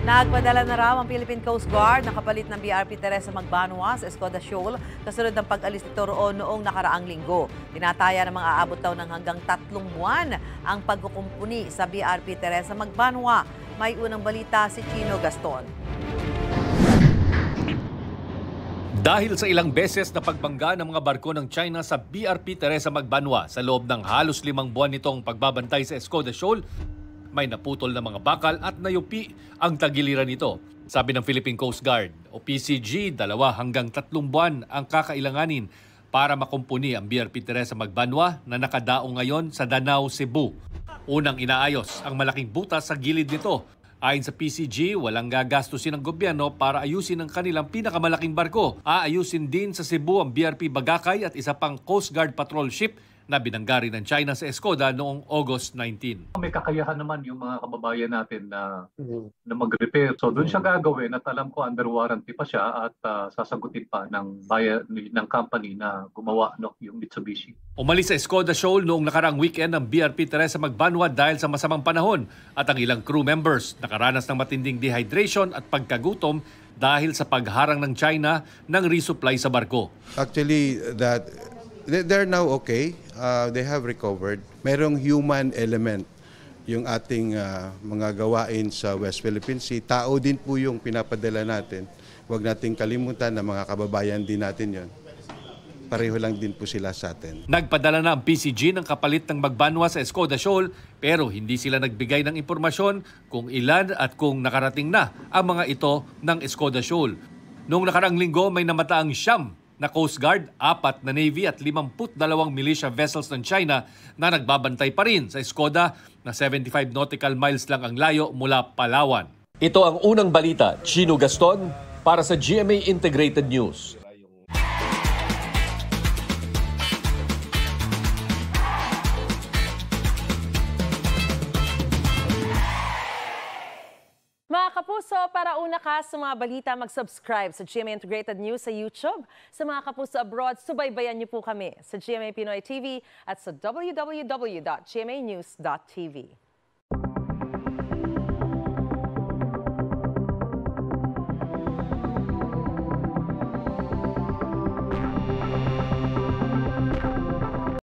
Nagpadala na raw ang Philippine Coast Guard na kapalit ng BRP Teresa Magbanua sa Escoda Shoal kasunod ng pag-alis nito roon noong nakaraang linggo. Tinataya na mga aabot daw ng hanggang 3 buwan ang pagkukumpuni sa BRP Teresa Magbanua. May unang balita si Chino Gaston. Dahil sa ilang beses na pagbangga ng mga barko ng China sa BRP Teresa Magbanua sa loob ng halos 5 buwan nitong pagbabantay sa Escoda Shoal, may naputol na mga bakal at nayupi ang tagiliran nito. Sabi ng Philippine Coast Guard o PCG, 2 hanggang 3 buwan ang kakailanganin para makumpuni ang BRP Teresa Magbanua na nakadaong ngayon sa Danao, Cebu. Unang inaayos ang malaking butas sa gilid nito. Ayon sa PCG, walang gagastusin ng gobyerno para ayusin ang kanilang pinakamalaking barko. Aayusin din sa Cebu ang BRP Bagakay at isa pang Coast Guard patrol ship na binangga rin ng China sa Escoda noong August 19. May kakayahan naman yung mga kababayan natin na mag-repair. So doon siya gagawin at alam ko under warranty pa siya at sasagutin pa ng company na gumawa yung Mitsubishi. Umalis sa Escoda Shoal noong nakaraang weekend ang BRP Teresa Magbanua dahil sa masamang panahon at ang ilang crew members nakaranas ng matinding dehydration at pagkagutom dahil sa pagharang ng China ng resupply sa barko. Actually, they're now okay. They have recovered. Merong human element yung ating mga gawain sa West Philippine Sea. Tao din po yung pinapadala natin. Huwag nating kalimutan na mga kababayan din natin yon. Pareho lang din po sila sa atin. Nagpadala na ang PCG ng kapalit ng Magbanua sa Escoda Shoal pero hindi sila nagbigay ng impormasyon kung ilan at kung nakarating na ang mga ito ng Escoda Shoal. Noong nakaraang linggo may namataang 9 na Coast Guard, 4 na Navy at 52 militia vessels ng China na nagbabantay pa rin sa Escoda na 75 nautical miles lang ang layo mula Palawan. Ito ang unang balita, Chino Gaston, para sa GMA Integrated News. Mga kapuso, para una ka sa mga balita, mag-subscribe sa GMA Integrated News sa YouTube. Sa mga kapuso abroad, subaybayan niyo po kami sa GMA Pinoy TV at sa www.gmanews.tv.